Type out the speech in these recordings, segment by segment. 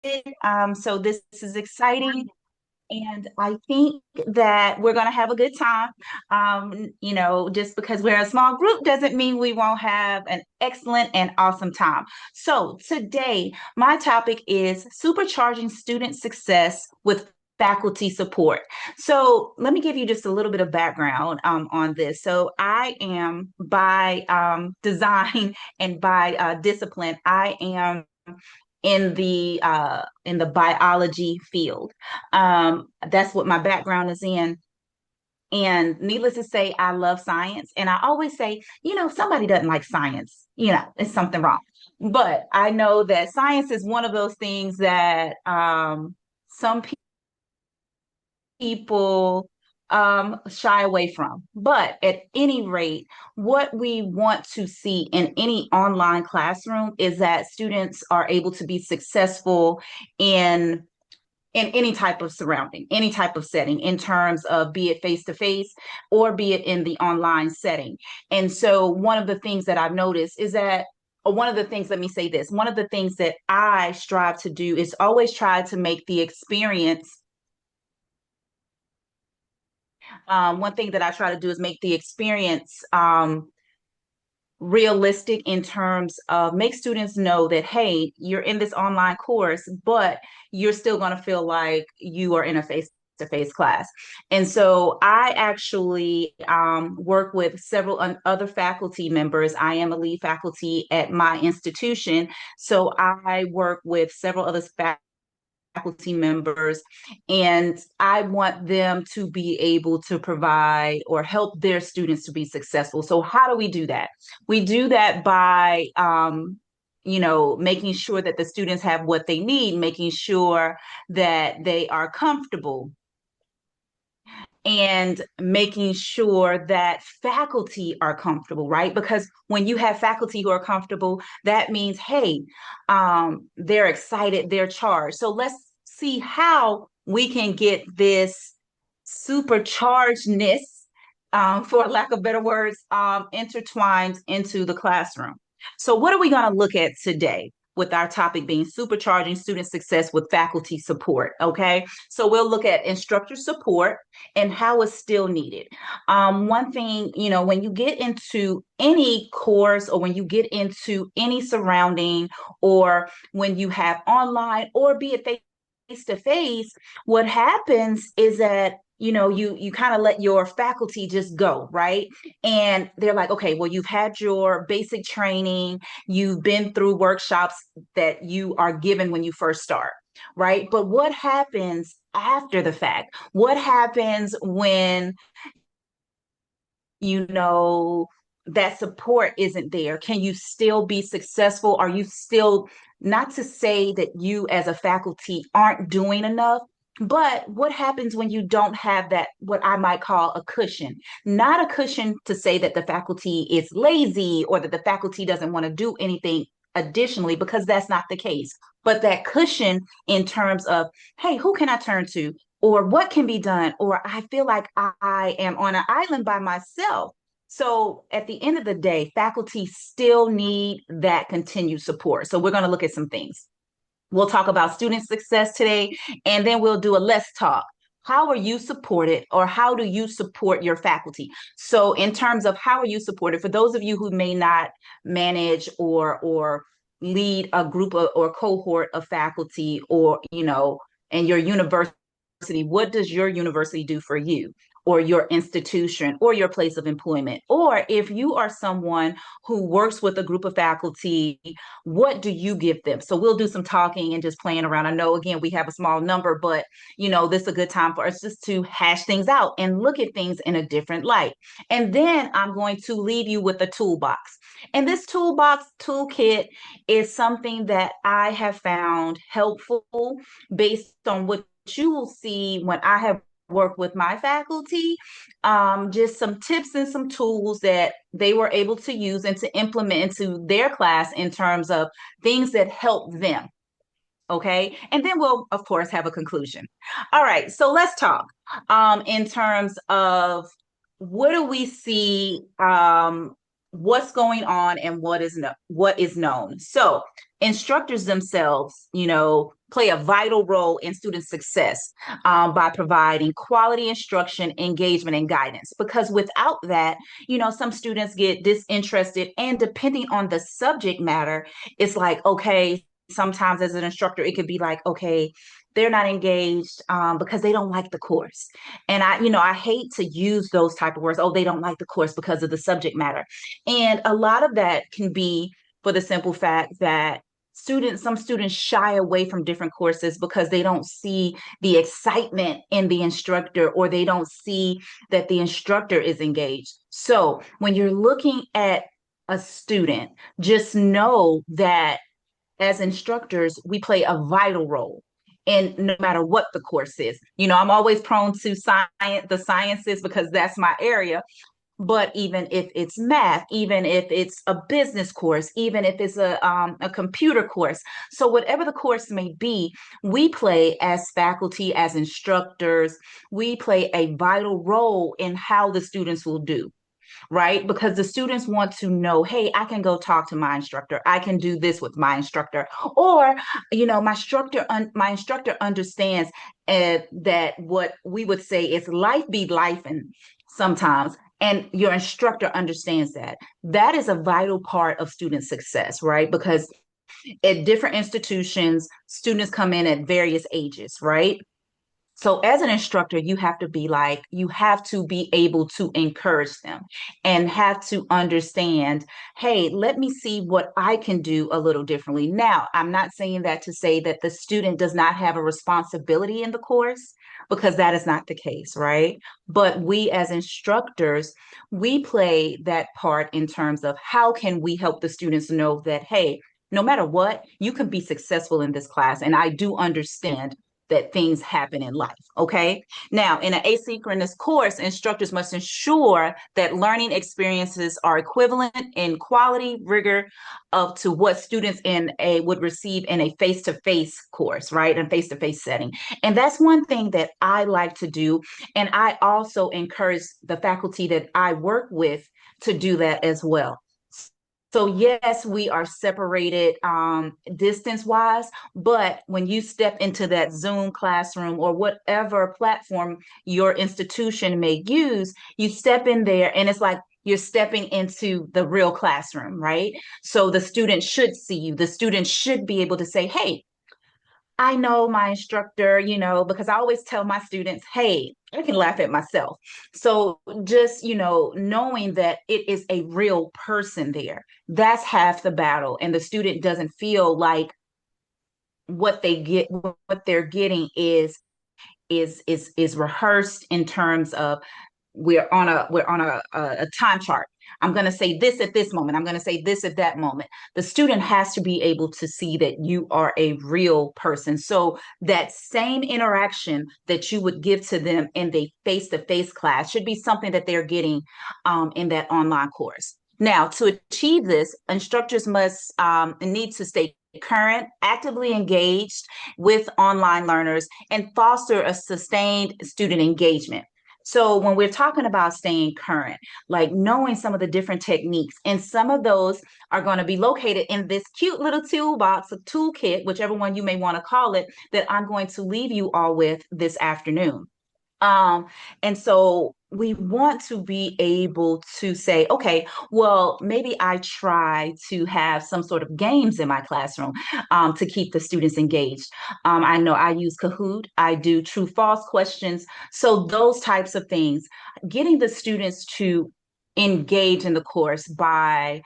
So this is exciting. And I think that we're going to have a good time. Just because we're a small group doesn't mean we won't have an excellent and awesome time. So today, my topic is supercharging student success with faculty support. So let me give you just a little bit of background on this. So I am by design and by discipline, I am in the biology field. That's what my background is in. And needless to say, I love science. And I always say, if somebody doesn't like science, it's something wrong. But I know that science is one of those things that some people shy away from. But at any rate, what we want to see in any online classroom is that students are able to be successful in any type of surrounding, any type of setting, in terms of be it face to face or be it in the online setting. And so one of the things that I've noticed is that one of the things, let me say this, one of the things that I strive to do is always try to make the experience. One thing that I try to do is make the experience realistic, in terms of make students know that, hey, you're in this online course, but you're still going to feel like you are in a face-to-face class. And so I actually work with several other faculty members. I am a lead faculty at my institution. So I work with several other faculty members, and I want them to be able to provide or help their students to be successful. So how do we do that? We do that by making sure that the students have what they need, making sure that they are comfortable, and making sure that faculty are comfortable, right? Because when you have faculty who are comfortable, that means, hey, they're excited, they're charged. So let's see how we can get this superchargedness, for lack of better words, intertwined into the classroom. So, what are we going to look at today? With our topic being supercharging student success with faculty support. Okay, so we'll look at instructor support and how it's still needed. One thing, when you get into any course or when you get into any surrounding, or when you have online or be it face to face, what happens is that you kind of let your faculty just go, right? And they're like, okay, well, you've had your basic training, you've been through workshops that you are given when you first start, right? But what happens after the fact? What happens when you know that support isn't there? Can you still be successful? Are you still, not to say that you as a faculty aren't doing enough, but what happens when you don't have that, what I might call a cushion? Not a cushion to say that the faculty is lazy or that the faculty doesn't want to do anything additionally, because that's not the case. But that cushion in terms of, hey, who can I turn to? Or what can be done? Or I feel like I am on an island by myself. So at the end of the day, faculty still need that continued support. So we're going to look at some things. We'll talk about student success today, and then we'll do a let's talk. How are you supported, or how do you support your faculty? So in terms of how are you supported, for those of you who may not manage or lead a group of, or cohort of faculty, or and your university, what does your university do for you, or your institution, or your place of employment? Or if you are someone who works with a group of faculty, what do you give them? So we'll do some talking and just playing around. I know, again, we have a small number, but this is a good time for us just to hash things out and look at things in a different light. And then I'm going to leave you with a toolbox. And this toolbox toolkit is something that I have found helpful based on what you will see when I have worked with my faculty. Just some tips and some tools that they were able to use and to implement into their class in terms of things that help them. Okay. And then we'll, of course, have a conclusion. All right. So let's talk in terms of what do we see, what's going on, and what is known. So instructors themselves, play a vital role in student success by providing quality instruction, engagement, and guidance. Because without that, some students get disinterested, and depending on the subject matter, it's like, okay, sometimes as an instructor, it could be like, okay, they're not engaged because they don't like the course. And I hate to use those type of words. Oh, they don't like the course because of the subject matter. And a lot of that can be for the simple fact that some students shy away from different courses because they don't see the excitement in the instructor, or they don't see that the instructor is engaged. So when you're looking at a student, just know that as instructors, we play a vital role in no matter what the course is. I'm always prone to the sciences, because that's my area. But even if it's math, even if it's a business course, even if it's a computer course, so whatever the course may be, we play as faculty, as instructors, we play a vital role in how the students will do, right? Because the students want to know, hey, I can go talk to my instructor. I can do this with my instructor. Or, my instructor understands that what we would say is life be life, and sometimes, and your instructor understands that. That is a vital part of student success, right? Because at different institutions, students come in at various ages, right? So as an instructor, you have to be able to encourage them and have to understand, hey, let me see what I can do a little differently. Now, I'm not saying that to say that the student does not have a responsibility in the course, because that is not the case, right? But we as instructors, we play that part in terms of how can we help the students know that, hey, no matter what, you can be successful in this class. And I do understand that things happen in life. Okay. Now, in an asynchronous course, instructors must ensure that learning experiences are equivalent in quality, rigor of to what students would receive in a face-to-face course, right? In face-to-face setting. And that's one thing that I like to do. And I also encourage the faculty that I work with to do that as well. So yes, we are separated distance wise, but when you step into that Zoom classroom or whatever platform your institution may use, you step in there and it's like you're stepping into the real classroom, right? So the student should see you. The student should be able to say, hey, I know my instructor, because I always tell my students, hey, I can laugh at myself. So just, knowing that it is a real person there, that's half the battle. And the student doesn't feel like what they're getting is rehearsed in terms of we're on a time chart. I'm going to say this at this moment. I'm going to say this at that moment. The student has to be able to see that you are a real person. So that same interaction that you would give to them in the face-to-face class should be something that they're getting in that online course. Now, to achieve this, instructors must need to stay current, actively engaged with online learners, and foster a sustained student engagement. So when we're talking about staying current, like knowing some of the different techniques, and some of those are going to be located in this cute little toolbox, a toolkit, whichever one you may want to call it, that I'm going to leave you all with this afternoon. Um, and so we want to be able to say, okay, well, maybe I try to have some sort of games in my classroom to keep the students engaged. I know I use Kahoot, I do true false questions. So those types of things, getting the students to engage in the course by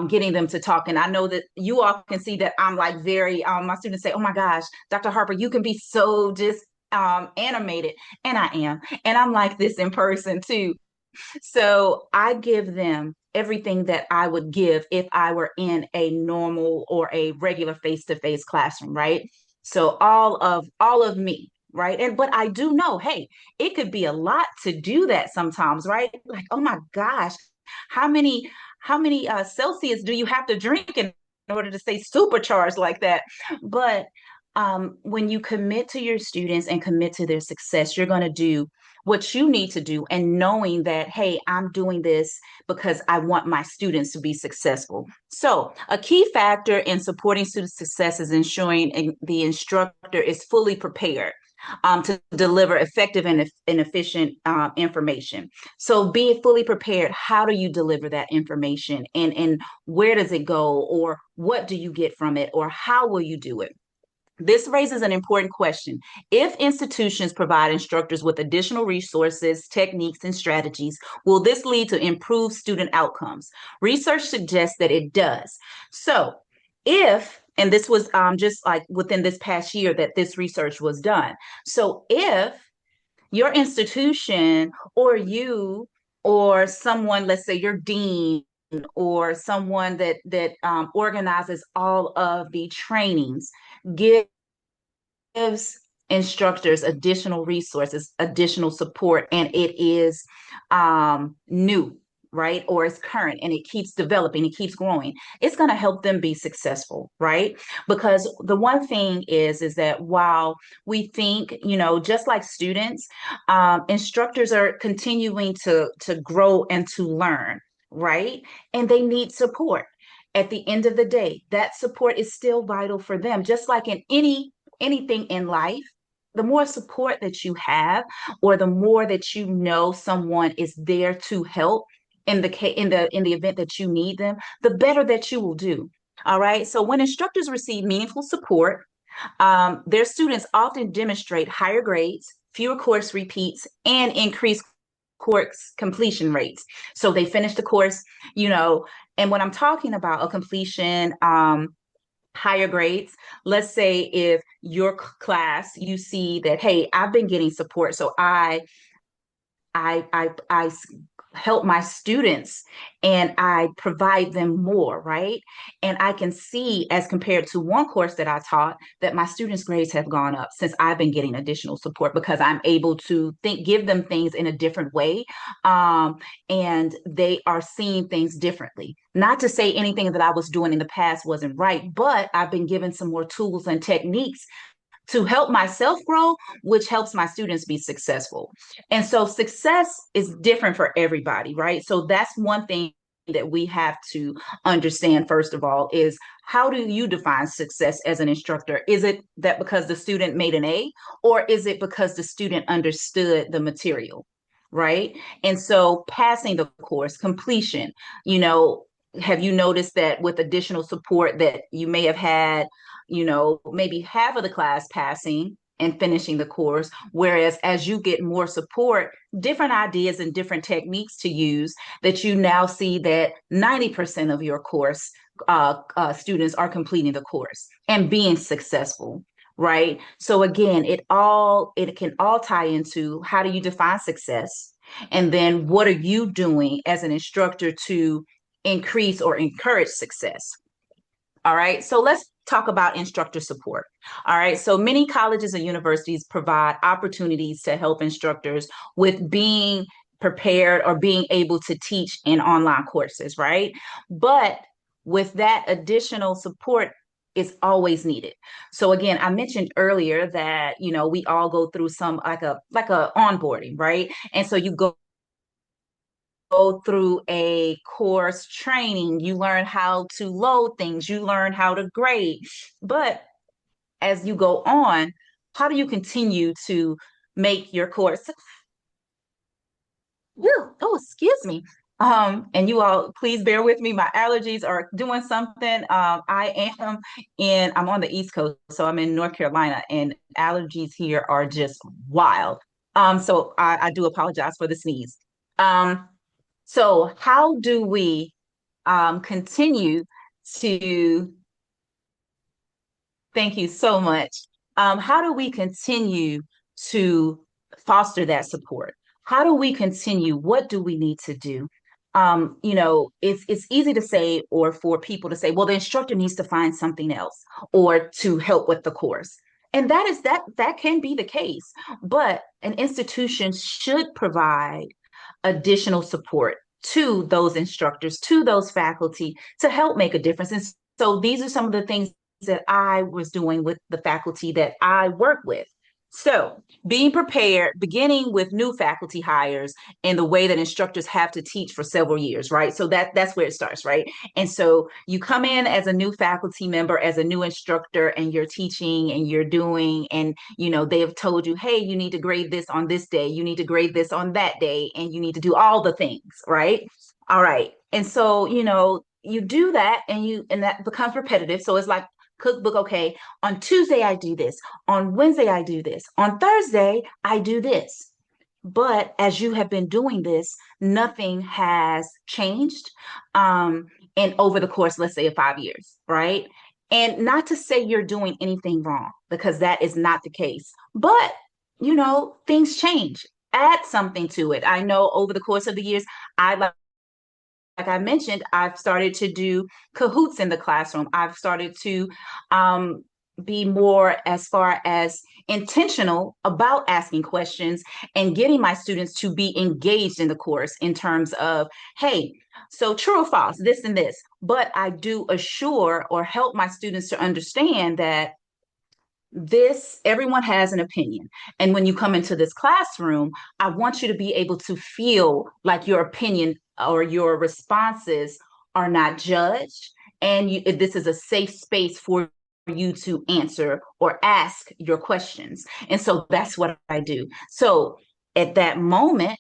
getting them to talk. And I know that you all can see that I'm like my students say, oh my gosh, Dr. Harper, you can be so just animated, and I am, and I'm like this in person too. So I give them everything that I would give if I were in a normal or a regular face-to-face classroom, right? So all of me, right? And but I do know, hey, it could be a lot to do that sometimes, right? Like, oh my gosh, how many Celsius do you have to drink in order to stay supercharged like that? But when you commit to your students and commit to their success, you're going to do what you need to do, and knowing that, hey, I'm doing this because I want my students to be successful. So, a key factor in supporting student success is ensuring the instructor is fully prepared to deliver effective and efficient information. So be fully prepared. How do you deliver that information, and where does it go, or what do you get from it, or how will you do it? This raises an important question. If institutions provide instructors with additional resources, techniques, and strategies, will this lead to improved student outcomes? Research suggests that it does. So, and this was just like within this past year that this research was done. So, if your institution or you or someone, let's say your dean or someone that organizes all of the trainings, give gives instructors additional resources, additional support, and it is new, right? Or it's current and it keeps developing, it keeps growing. It's going to help them be successful, right? Because the one thing is that while we think, just like students, instructors are continuing to grow and to learn, right? And they need support. At the end of the day, that support is still vital for them, just like in anything in life. The more support that you have, or the more that someone is there to help in the event that you need them, the better that you will do. All right. So when instructors receive meaningful support, their students often demonstrate higher grades, fewer course repeats, and increased course completion rates. So they finish the course, and when I'm talking about a completion, higher grades, let's say if your class, you see that, hey, I've been getting support, so I help my students and I provide them more, right? And I can see, as compared to one course that I taught, that my students' grades have gone up since I've been getting additional support, because I'm able to give them things in a different way. And they are seeing things differently. Not to say anything that I was doing in the past wasn't right, but I've been given some more tools and techniques to help myself grow, which helps my students be successful. And so success is different for everybody, right? So that's one thing that we have to understand, first of all, is how do you define success as an instructor? Is it that because the student made an A, or is it because the student understood the material, right? And so passing the course, completion, have you noticed that with additional support that you may have had, maybe half of the class passing and finishing the course, whereas as you get more support, different ideas and different techniques to use, that you now see that 90% of your course students are completing the course and being successful, right? So again, it can all tie into, how do you define success, and then what are you doing as an instructor to increase or encourage success? All right, so let's talk about instructor support. All right, so many colleges and universities provide opportunities to help instructors with being prepared or being able to teach in online courses, right? But with that additional support, is always needed. So again, I mentioned earlier that we all go through some, like a onboarding, right? And so you go through a course training, you learn how to load things, you learn how to grade. But as you go on, how do you continue to make your course? Oh, excuse me. And you all, please bear with me. My allergies are doing something. I'm on the East Coast, so I'm in North Carolina, and allergies here are just wild. So I do apologize for the sneeze. Um, so how do we continue to, thank you so much. How do we continue to foster that support? How do we continue? What do we need to do? It's easy to say, or for people to say, well, the instructor needs to find something else or to help with the course. And that can be the case, but an institution should provide additional support to those instructors, to those faculty, to help make a difference. And so these are some of the things that I was doing with the faculty that I work with. So, being prepared, beginning with new faculty hires and the way that instructors have to teach for several years, right? So that's where it starts, right? And so you come in as a new faculty member, as a new instructor, and you're teaching and you're doing, and they have told you, hey, you need to grade this on this day, you need to grade this on that day, and you need to do all the things, right? All right. And so, you do that and that becomes repetitive. So it's like cookbook, okay, on Tuesday I do this, on Wednesday I do this, on Thursday I do this. But as you have been doing this, nothing has changed and over the course, let's say, of 5 years, right? And not to say you're doing anything wrong, because that is not the case. But, things change. Add something to it. I know over the course of the years, I like I mentioned, I've started to do cahoots in the classroom. I've started to be more as far as intentional about asking questions and getting my students to be engaged in the course in terms of, hey, so true or false, this and this. But I do assure or help my students to understand that everyone has an opinion. And when you come into this classroom, I want you to be able to feel like your opinion or your responses are not judged. And this is a safe space for you to answer or ask your questions. And so that's what I do. So at that moment,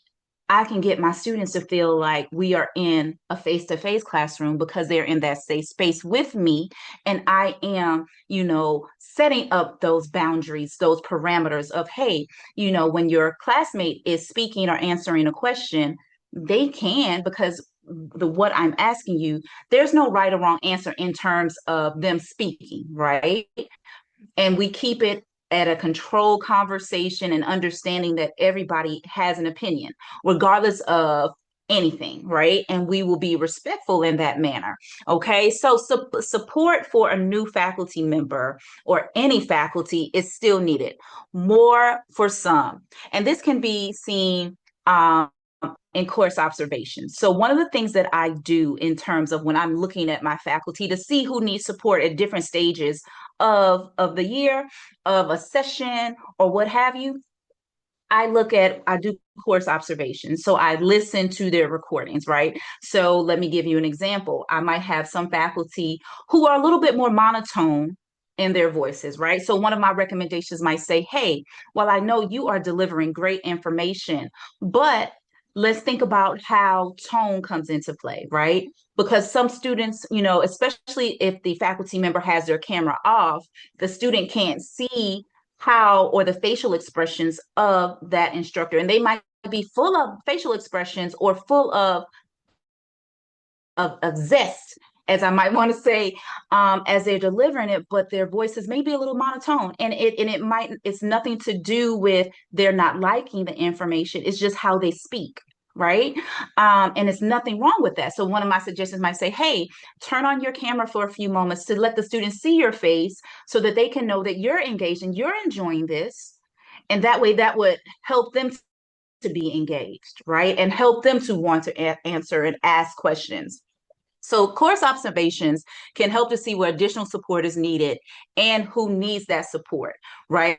I can get my students to feel like we are in a face-to-face classroom because they're in that safe space with me. And I am, setting up those boundaries, those parameters of, hey, when your classmate is speaking or answering a question, they can, because what I'm asking you, there's no right or wrong answer in terms of them speaking, right? And we keep it at a controlled conversation and understanding that everybody has an opinion, regardless of anything, right? And we will be respectful in that manner. Okay. So support for a new faculty member or any faculty is still needed, more for some. And this can be seen in course observations. So one of the things that I do in terms of when I'm looking at my faculty to see who needs support at different stages of the year, of a session, or what have you, I do course observations. So I listen to their recordings, right? So let me give you an example. I might have some faculty who are a little bit more monotone in their voices, right? So one of my recommendations might say, hey, well, I know you are delivering great information, but let's think about how tone comes into play, right? Because some students, especially if the faculty member has their camera off, the student can't see how or the facial expressions of that instructor. And they might be full of facial expressions or full of zest, as I might want to say, as they're delivering it, but their voices may be a little monotone. And it's nothing to do with they're not liking the information. It's just how they speak. Right. And it's nothing wrong with that. So one of my suggestions might say, hey, turn on your camera for a few moments to let the students see your face so that they can know that you're engaged and you're enjoying this. And that way that would help them to be engaged, right? And help them to want to answer and ask questions. So course observations can help to see where additional support is needed and who needs that support, right?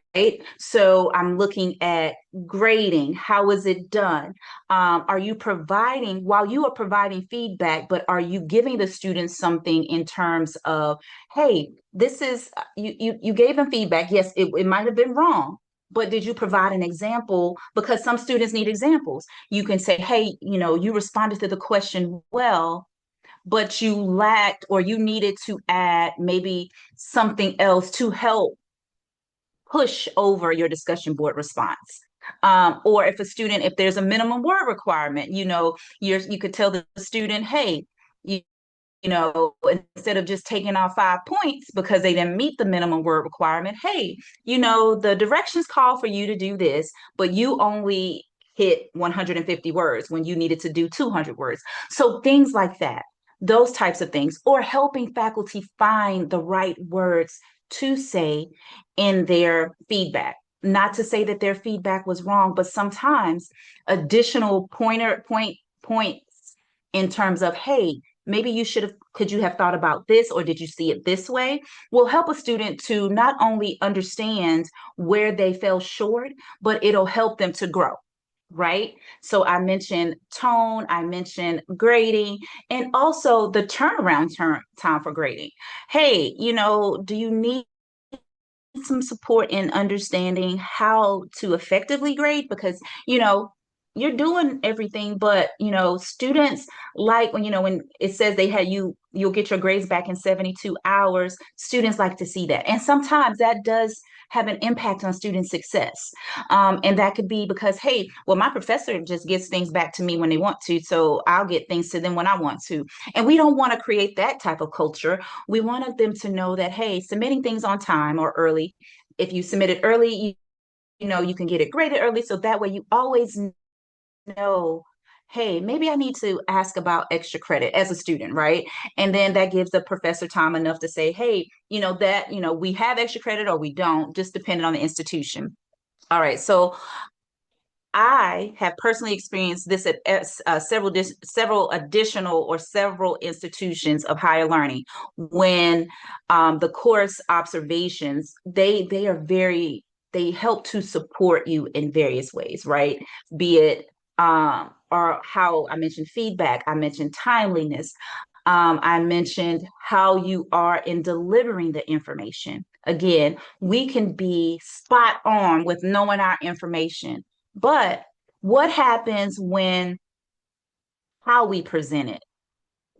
So I'm looking at grading. How is it done? Are you providing, while you are providing feedback, but are you giving the students something in terms of, hey, this is, you gave them feedback. Yes, it might have been wrong, but did you provide an example? Because some students need examples. You can say, hey, you responded to the question well, but you lacked or you needed to add maybe something else to help push over your discussion board response. Or if there's a minimum word requirement, you could tell the student, hey, instead of just taking off 5 points because they didn't meet the minimum word requirement, hey, the directions call for you to do this, but you only hit 150 words when you needed to do 200 words. So things like that, those types of things, or helping faculty find the right words to say in their feedback. Not to say that their feedback was wrong, but sometimes additional points in terms of, hey, maybe could you have thought about this, or did you see it this way, will help a student to not only understand where they fell short, but it'll help them to grow. Right. So I mentioned tone, I mentioned grading, and also the time for grading. Hey, do you need some support in understanding how to effectively grade? Because you're doing everything, but students like when it says you'll get your grades back in 72 hours. Students like to see that, and sometimes that does have an impact on student success. And that could be because, hey, well, my professor just gets things back to me when they want to, so I'll get things to them when I want to. And we don't want to create that type of culture. We wanted them to know that, hey, submitting things on time or early, if you submit it early, you can get it graded early. So that way you always know, hey, maybe I need to ask about extra credit as a student, right? And then that gives the professor time enough to say, hey, we have extra credit or we don't, just depending on the institution. All right. So I have personally experienced this at several additional or several institutions of higher learning when the course observations, they help to support you in various ways, right? Be it or how I mentioned feedback, I mentioned timeliness, I mentioned how you are in delivering the information. Again, we can be spot on with knowing our information, but what happens when how we present it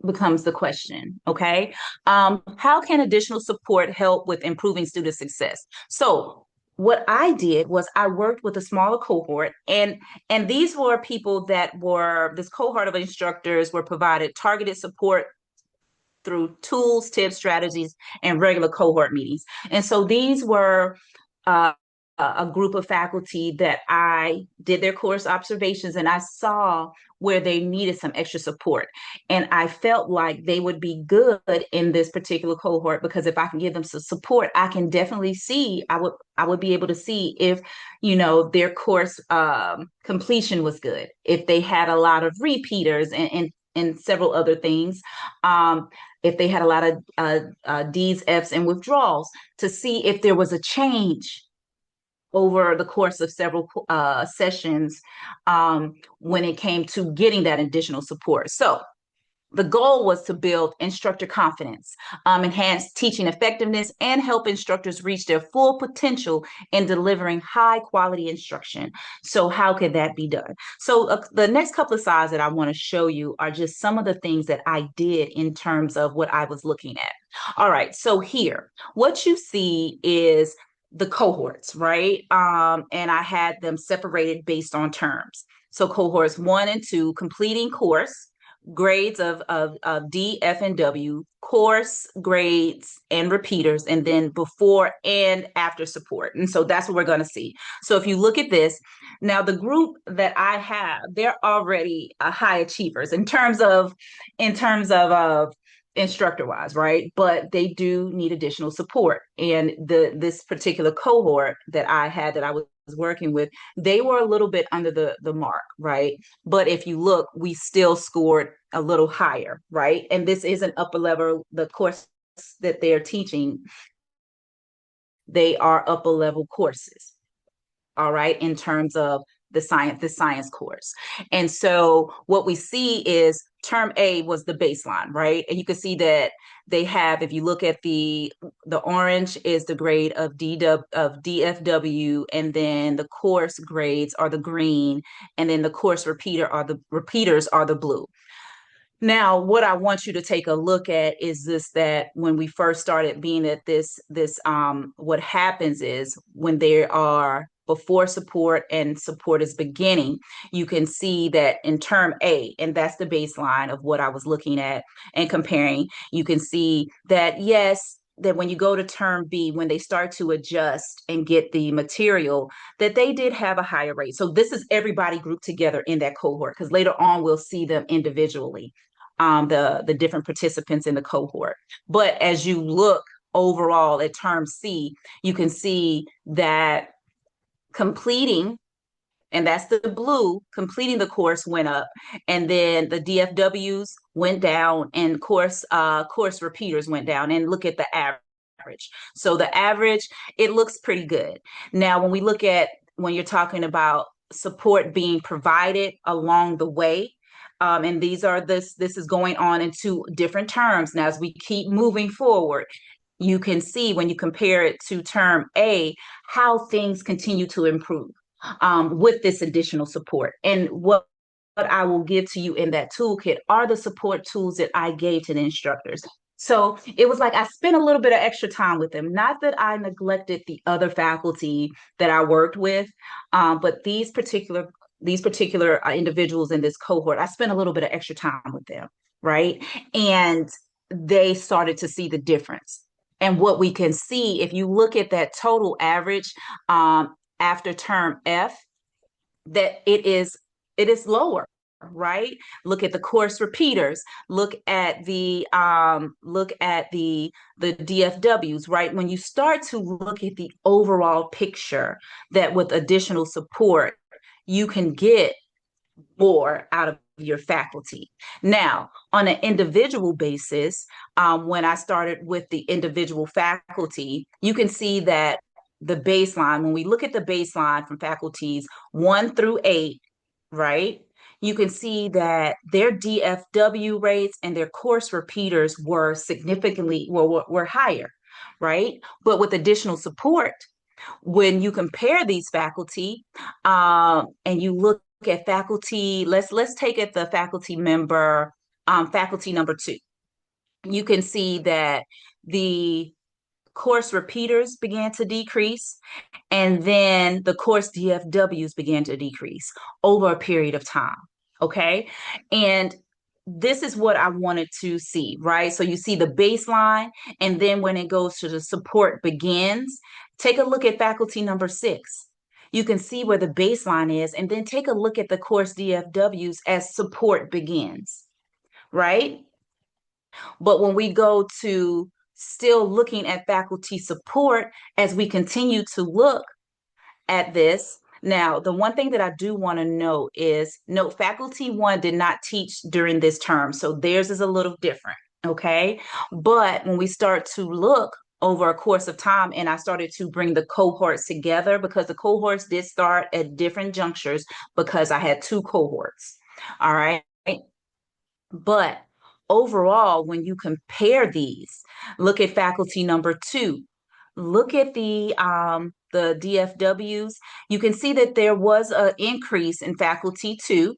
becomes the question, okay? How can additional support help with improving student success? So what I did was I worked with a smaller cohort, and these were people that were this cohort of instructors were provided targeted support through tools, tips, strategies, and regular cohort meetings. And so these were uh, a group of faculty that I did their course observations, and I saw where they needed some extra support. And I felt like they would be good in this particular cohort because if I can give them some support, I can definitely see, I would be able to see if, their course completion was good, if they had a lot of repeaters and several other things. If they had a lot of D's, F's, and withdrawals, to see if there was a change over the course of several sessions when it came to getting that additional support. So the goal was to build instructor confidence, enhance teaching effectiveness, and help instructors reach their full potential in delivering high quality instruction. So, how could that be done? So, the next couple of slides that I want to show you are just some of the things that I did in terms of what I was looking at. All right, so here, what you see is the cohorts, right? And I had them separated based on terms. So, cohorts 1 and 2, completing course, grades of D, F, and W, course grades and repeaters, and then before and after support. And so that's what we're going to see. So if you look at this, now the group that I have, they're already high achievers in terms of instructor wise, right? But they do need additional support. And this particular cohort that I had that I was working with, they were a little bit under the mark, right? But if you look, we still scored a little higher, right? And this is an upper level, the course that they're teaching, they are upper level courses, all right, in terms of the science course. And so what we see is term A was the baseline, right? And you can see that they have, if you look at the orange is the grade of DFW, and then the course grades are the green, and then the course repeaters are the blue. Now, what I want you to take a look at is this, that when we first started being at what happens is when there are before support and support is beginning, you can see that in term A, and that's the baseline of what I was looking at and comparing, you can see that, yes, that when you go to term B, when they start to adjust and get the material, that they did have a higher rate. So this is everybody grouped together in that cohort, because later on we'll see them individually, the different participants in the cohort. But as you look overall at term C, you can see that completing and that's the blue, completing the course went up, and then the DFWs went down, and course repeaters went down. And look at the average. So the average, it looks pretty good. Now, when we look at when you're talking about support being provided along the way, and this is going on into different terms. Now, as we keep moving forward, you can see when you compare it to term A, how things continue to improve with this additional support. And what I will give to you in that toolkit are the support tools that I gave to the instructors. So it was like I spent a little bit of extra time with them. Not that I neglected the other faculty that I worked with, but these particular individuals in this cohort, I spent a little bit of extra time with them, right? And they started to see the difference. And what we can see, if you look at that total average after term F, that it is lower, right? Look at the course repeaters, look at the DFWs, right? When you start to look at the overall picture, that with additional support you can get more out of your faculty. Now, on an individual basis, when I started with the individual faculty, you can see that the baseline, when we look at the baseline from faculties 1 through 8, right? You can see that their DFW rates and their course repeaters were significantly were higher, right? But with additional support, when you compare these faculty and you look at faculty, let's take it the faculty member, faculty number 2. You can see that the course repeaters began to decrease, and then the course DFWs began to decrease over a period of time. Okay. And this is what I wanted to see, right? So you see the baseline, and then when it goes to the support begins, take a look at faculty number 6. You can see where the baseline is, and then take a look at the course DFWs as support begins, right? But when we go to still looking at faculty support, as we continue to look at this, now, the one thing that I do want to note is, note faculty 1 did not teach during this term, so theirs is a little different, okay? But when we start to look over a course of time, and I started to bring the cohorts together, because the cohorts did start at different junctures, because I had 2 cohorts, all right? But overall, when you compare these, look at faculty number 2, look at the DFWs, you can see that there was an increase in faculty 2,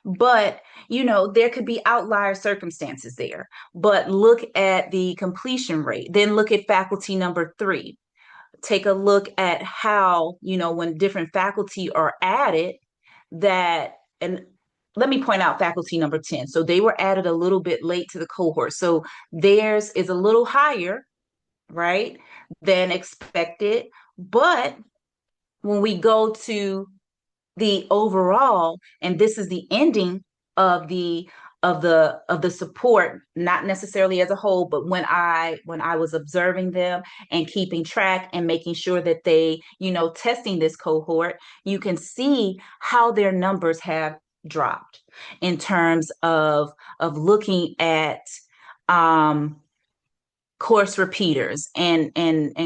but there could be outlier circumstances there. But look at the completion rate. Then look at faculty number 3. Take a look at how, when different faculty are added, and let me point out faculty number 10. So they were added a little bit late to the cohort. So theirs is a little higher, right, than expected. But when we go to the overall, and this is the ending of the support, not necessarily as a whole, but when I was observing them and keeping track and making sure that they, testing this cohort, you can see how their numbers have dropped in terms of looking at course repeaters and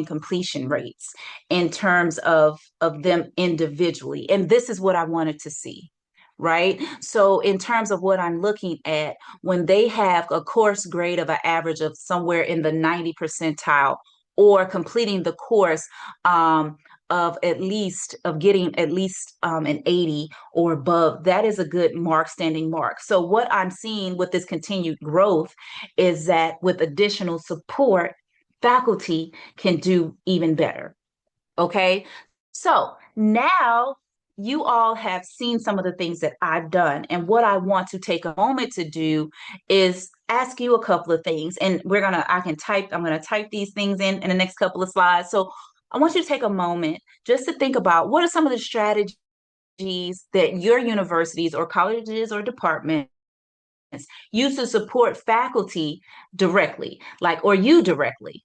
completion rates, in terms of them individually. And this is what I wanted to see, right? So in terms of what I'm looking at, when they have a course grade of an average of somewhere in the 90 percentile, or completing the course of getting at least an 80 or above, that is a good mark, standing mark. So what I'm seeing with this continued growth is that with additional support, faculty can do even better. Okay. So now you all have seen some of the things that I've done. And what I want to take a moment to do is ask you a couple of things. And I'm going to type these things in the next couple of slides. So I want you to take a moment just to think about, what are some of the strategies that your universities or colleges or departments use to support faculty directly, or you directly.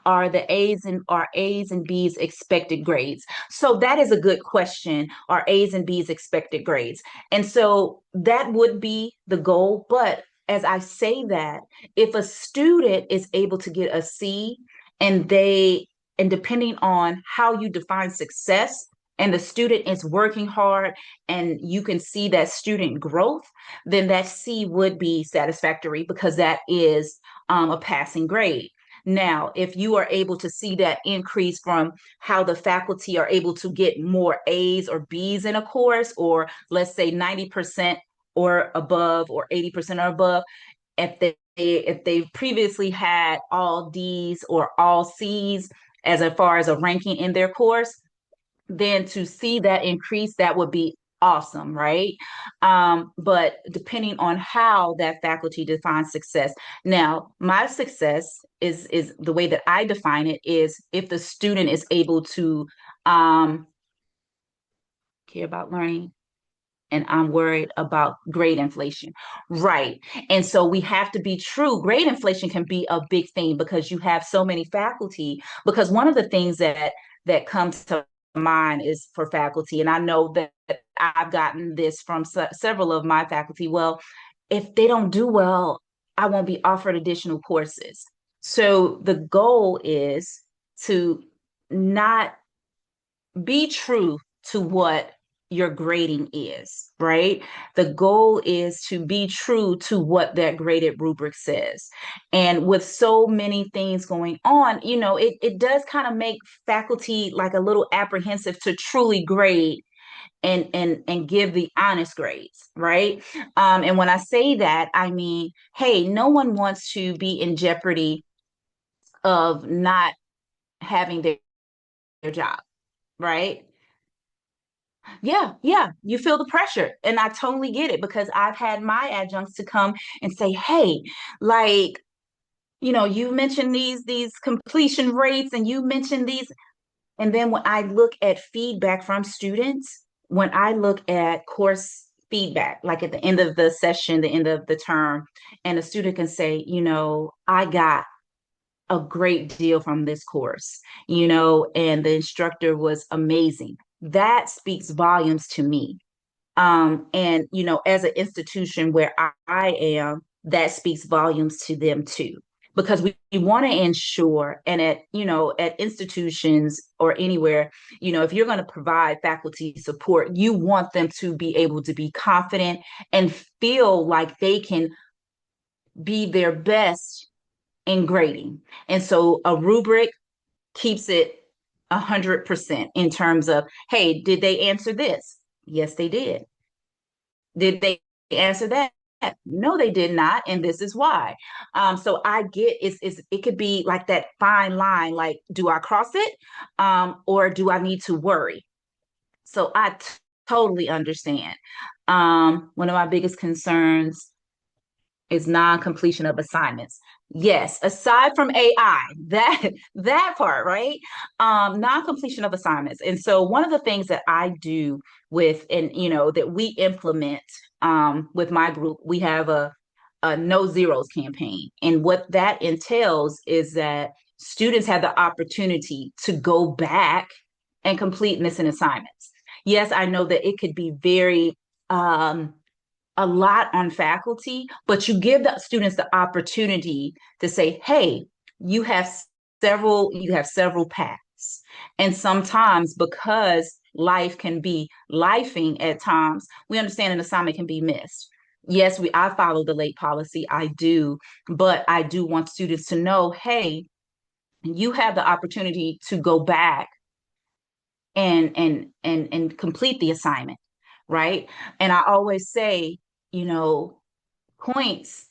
Are A's and B's expected grades? So that is a good question. Are A's and B's expected grades? And so that would be the goal. But as I say that, if a student is able to get a C and and depending on how you define success, and the student is working hard and you can see that student growth, then that C would be satisfactory because that is a passing grade. Now, if you are able to see that increase from how the faculty are able to get more A's or B's in a course, or let's say 90% or above, or 80% or above, if they previously had all D's or all C's as far as a ranking in their course, then to see that increase, that would be awesome, right? But depending on how that faculty defines success. Now, my success is the way that I define it is if the student is able to um, care about learning, and I'm worried about grade inflation. Right. And so we have to be true. Grade inflation can be a big thing because you have so many faculty. Because one of the things that comes to mind is for faculty, and I know that I've gotten this from several of my faculty. Well, if they don't do well, I won't be offered additional courses. So the goal is to not be true to what your grading is, right? The goal is to be true to what that graded rubric says. And with so many things going on, it does kind of make faculty like a little apprehensive to truly grade and give the honest grades, right? And when I say that, I mean, hey, no one wants to be in jeopardy of not having their job, right? Yeah, yeah, you feel the pressure. And I totally get it because I've had my adjuncts to come and say, hey, like, you mentioned these completion rates and you mentioned these. And then when I look at feedback from students, when I look at course feedback, like at the end of the session, the end of the term, and a student can say, I got a great deal from this course, and the instructor was amazing. That speaks volumes to me. And as an institution where I am, that speaks volumes to them too. Because we want to ensure, and at institutions or anywhere, if you're going to provide faculty support, you want them to be able to be confident and feel like they can be their best in grading. And so a rubric keeps it 100% in terms of, hey, did they answer this? Yes, they did. Did they answer that? No, they did not, and this is why. So I get it could be like that fine line, like, do I cross it, or do I need to worry? So totally understand. One of my biggest concerns is non-completion of assignments. Yes, aside from AI, that part, right? Non-completion of assignments. And so one of the things that I do and that we implement with my group, we have a no zeros campaign. And what that entails is that students have the opportunity to go back and complete missing assignments. Yes, I know that it could be very a lot on faculty, but you give the students the opportunity to say, hey, you have several paths. And sometimes because life can be lifing at times, we understand an assignment can be missed. Yes, I follow the late policy, I do, but I do want students to know, hey, you have the opportunity to go back and complete the assignment, right? And I always say, you know, points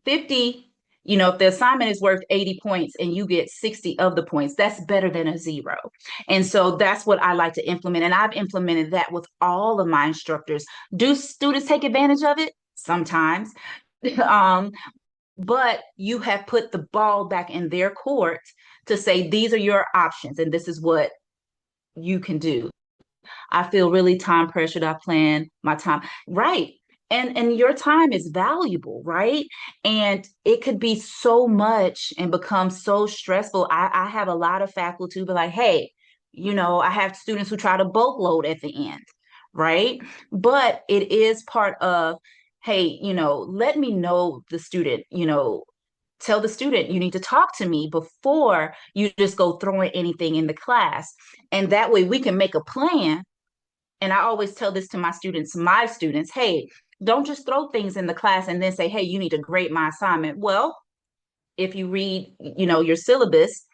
50, if the assignment is worth 80 points and you get 60 of the points, that's better than a zero. And so that's what I like to implement. And I've implemented that with all of my instructors. Do students take advantage of it? Sometimes. um, but you have put the ball back in their court to say, these are your options and this is what you can do. I feel really time pressured. I plan my time. Right. and your time is valuable, right? And it could be so much and become so stressful. I have a lot of faculty who be like, hey, I have students who try to bulk load at the end, right? But it is part of, hey, let me know the student, tell the student you need to talk to me before you just go throwing anything in the class. And that way we can make a plan. And I always tell this to my students, hey, don't just throw things in the class and then say, hey, you need to grade my assignment. Well, if you read, your syllabus,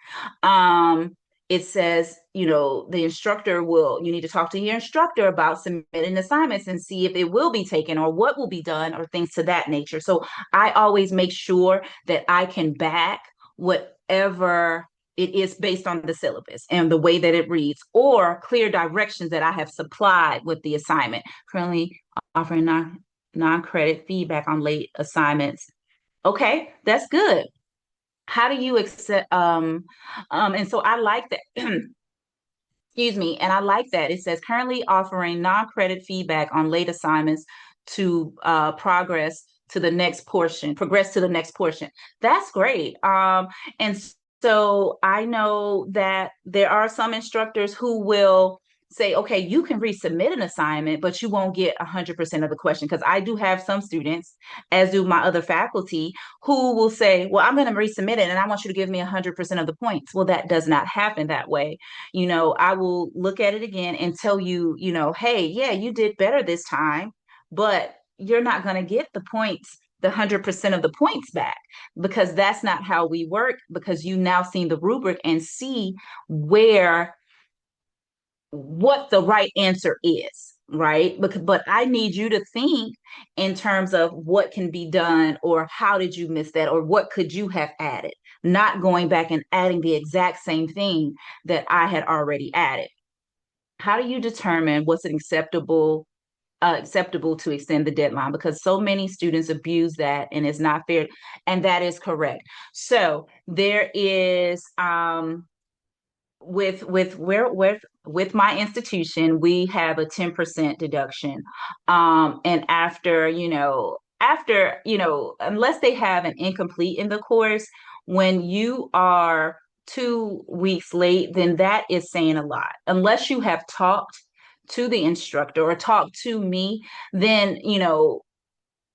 um, it says, the instructor you need to talk to your instructor about submitting assignments and see if it will be taken or what will be done or things to that nature. So I always make sure that I can back whatever it is based on the syllabus and the way that it reads, or clear directions that I have supplied with the assignment. Currently offering non-credit feedback on late assignments. Okay, that's good. How do you accept and so I like that. Excuse me, and I like that it says currently offering non-credit feedback on late assignments to progress to the next portion. That's great. And so I know that there are some instructors who will say, okay, you can resubmit an assignment, but you won't get 100% of the question. Because I do have some students, as do my other faculty, who will say, well, I'm going to resubmit it and I want you to give me 100% of the points. Well, that does not happen that way. I will look at it again and tell you, hey, yeah, you did better this time, but you're not going to get the points, the 100% of the points back, because that's not how we work, because you now seen the rubric and see where what the right answer is, right? But I need you to think in terms of what can be done, or how did you miss that, or what could you have added, not going back and adding the exact same thing that I had already added. How do you determine what's an acceptable to extend the deadline? Because so many students abuse that and it's not fair. And that is correct. So there is with my institution, we have a 10% deduction. And unless they have an incomplete in the course, when you are 2 weeks late, then that is saying a lot. Unless you have talked to the instructor or talked to me, then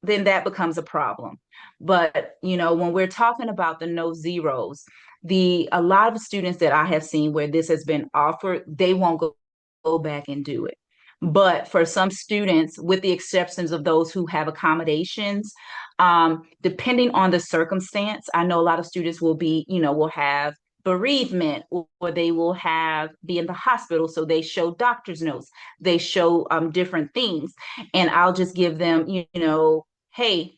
then that becomes a problem. But when we're talking about the no zeros, the a lot of students that I have seen where this has been offered, they won't go back and do it. But for some students, with the exceptions of those who have accommodations, depending on the circumstance, I know a lot of students will have bereavement, or they will be in the hospital, so they show doctor's notes, they show different things, and I'll just give them, hey,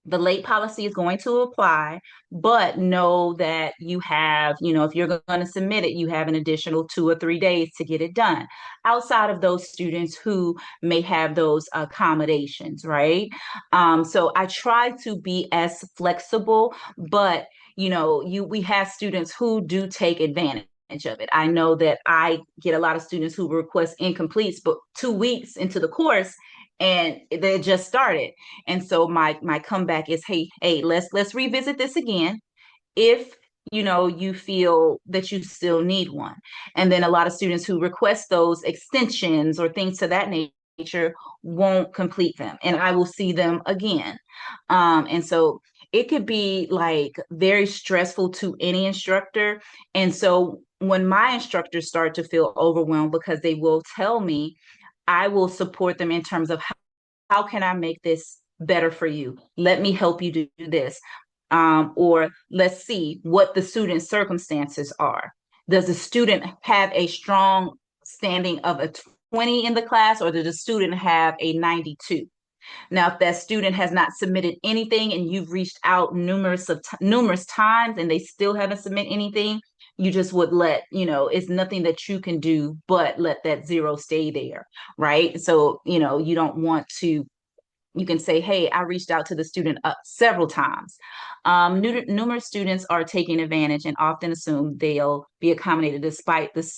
the late policy is going to apply, but know that you have, if you're going to submit it, you have an additional 2 or 3 days to get it done. Outside of those students who may have those accommodations, right? So I try to be as flexible, but we have students who do take advantage of it. I know that I get a lot of students who request incompletes, but 2 weeks into the course, and they just started. And so my comeback is, hey, let's revisit this again if you feel that you still need one. And then a lot of students who request those extensions or things to that nature won't complete them, and I will see them again. And so it could be like very stressful to any instructor. And so when my instructors start to feel overwhelmed, because they will tell me, I will support them in terms of how can I make this better for you? Let me help you do this. Or let's see what the student's circumstances are. Does the student have a strong standing of a 20 in the class, or does the student have a 92? Now, if that student has not submitted anything and you've reached out numerous times and they still haven't submitted anything, you just would it's nothing that you can do but let that zero stay there, right? So, you don't want to, you can say, hey, I reached out to the student several times. Numerous students are taking advantage and often assume they'll be accommodated despite the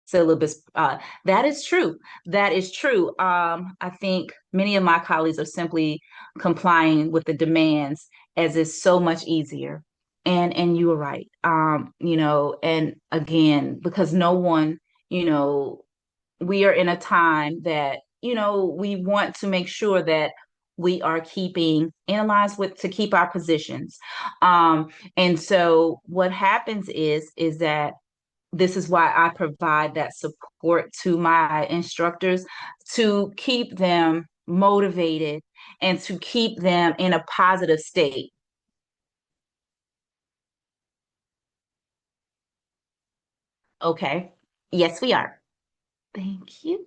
syllabus. That is true. That is true. I think many of my colleagues are simply complying with the demands as it's so much easier. And you were right. And again, because no one, you know, we are in a time that, we want to make sure that we are keeping in line with to keep our positions. And so what happens is that this is why I provide that support to my instructors to keep them motivated and to keep them in a positive state. Okay. Yes, we are. Thank you.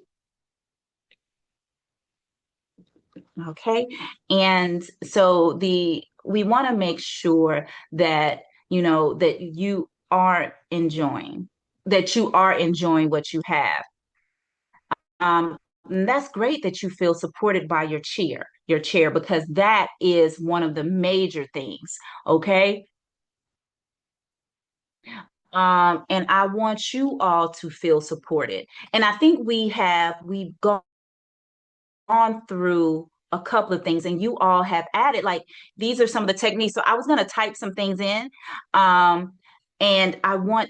Okay. And so we want to make sure that, that that you are enjoying what you have. And that's great that you feel supported by your chair, because that is one of the major things. Okay. And I want you all to feel supported. And I think we've gone through a couple of things, and you all have added, like, these are some of the techniques. So I was going to type some things in. Um, and I'm going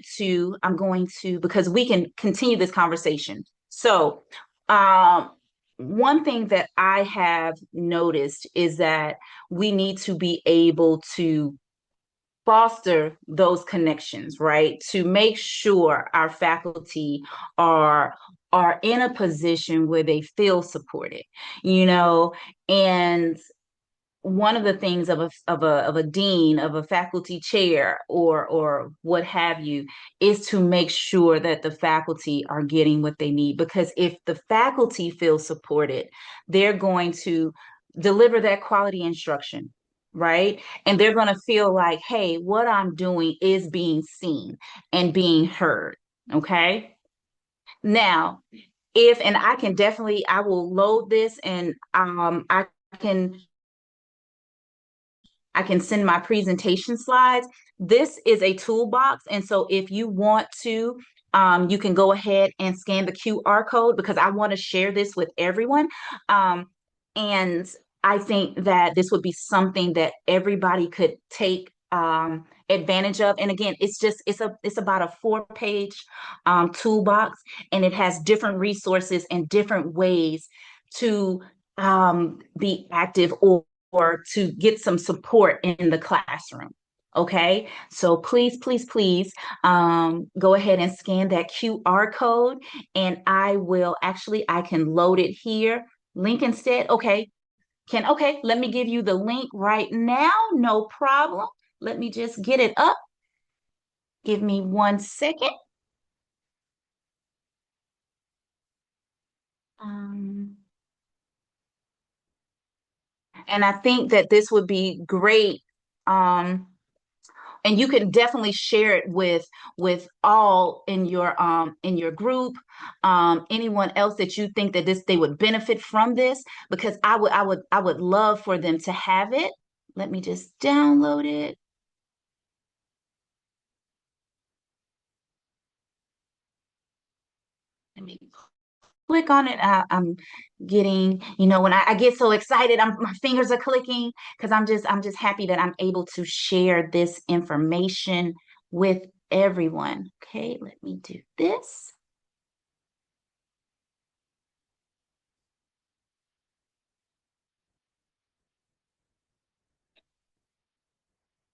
to, because we can continue this conversation. So, um, one thing that I have noticed is that we need to be able to foster those connections, right? To make sure our faculty are in a position where they feel supported, you know, and one of the things of a dean, of a faculty chair, or what have you, is to make sure that the faculty are getting what they need. Because if the faculty feel supported, they're going to deliver that quality instruction, right? And they're going to feel like, hey, what I'm doing is being seen and being heard. Okay. Now, if and I can definitely, I will load this, and can I can send my presentation slides. This is a toolbox. And so if you want to, you can go ahead and scan the QR code, because I want to share this with everyone. Um, and I think that this would be something that everybody could take advantage of. And again, it's about a 4-page toolbox, and it has different resources and different ways to be active, or to get some support in the classroom. Okay, so please, please, please, go ahead and scan that QR code, and I can load it here. Link instead. Okay, let me give you the link right now. No problem. Let me just get it up. Give me 1 second. Um, and I think that this would be great. Um, and you can definitely share it with all in your group, anyone else that you think that they would benefit from this, because I would love for them to have it. Let me just download it. Let me click on it. I'm getting, when I get so excited, my fingers are clicking, because I'm just happy that I'm able to share this information with everyone. Okay, let me do this.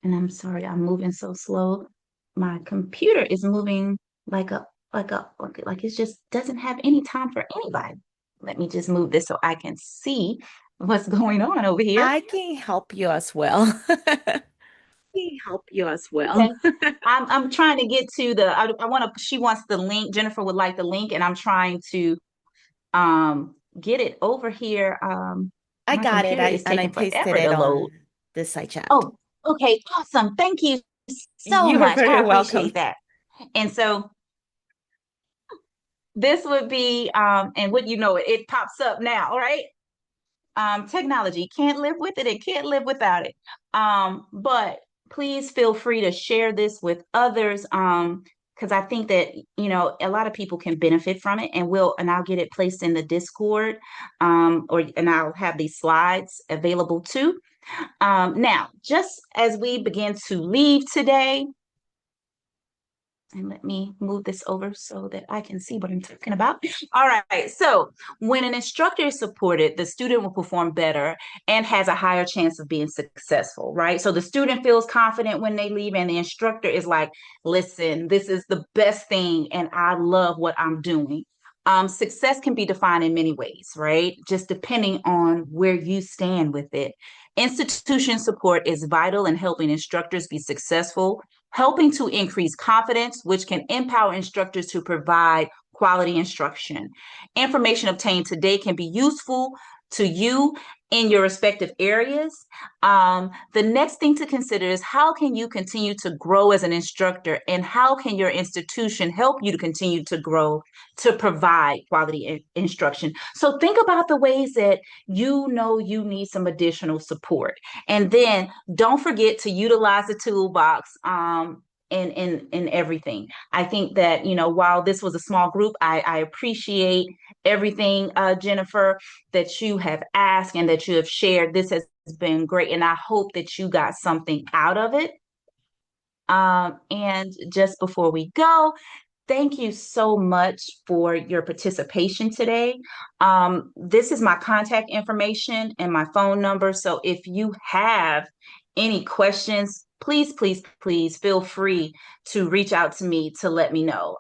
And I'm sorry, I'm moving so slow. My computer is moving like it just doesn't have any time for anybody. Let me just move this so I can see what's going on over here. I can help you as well. Can help you as well. Okay. I'm trying to get to I want to she wants the link. Jennifer would like the link, and I'm trying to get it over here. I My got it. computer I is and I taking pasted forever it to load. on the side chat. Oh, okay, awesome. Thank you so You are much. I very welcome. appreciate that. And so this would be, and what it pops up now, right? Technology, can't live with it and can't live without it. But please feel free to share this with others. because I think that, a lot of people can benefit from it, and I'll get it placed in the Discord, and I'll have these slides available too. Now, just as we begin to leave today, and let me move this over so that I can see what I'm talking about. All right. So when an instructor is supported, the student will perform better and has a higher chance of being successful, right? So the student feels confident when they leave, and the instructor is like, listen, this is the best thing, and I love what I'm doing. Success can be defined in many ways, right? Just depending on where you stand with it. Institution support is vital in helping instructors be successful, helping to increase confidence, which can empower instructors to provide quality instruction. Information obtained today can be useful to you in your respective areas. The next thing to consider is, how can you continue to grow as an instructor, and how can your institution help you to continue to grow to provide quality instruction? So think about the ways that you need some additional support. And then don't forget to utilize the toolbox in everything. I think that, while this was a small group, I appreciate everything, Jennifer, that you have asked and that you have shared. This has been great, and I hope that you got something out of it. And just before we go, thank you so much for your participation today. This is my contact information and my phone number. So if you have any questions, please, please, please feel free to reach out to me to let me know.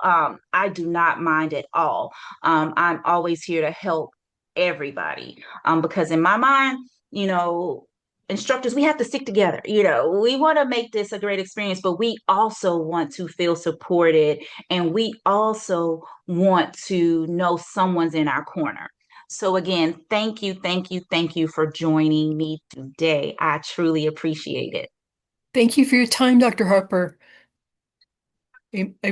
I do not mind at all. I'm always here to help everybody, because in my mind, you know, instructors, we have to stick together. We want to make this a great experience, but we also want to feel supported, and we also want to know someone's in our corner. So again, thank you, thank you, thank you for joining me today. I truly appreciate it. Thank you for your time, Dr. Harper. I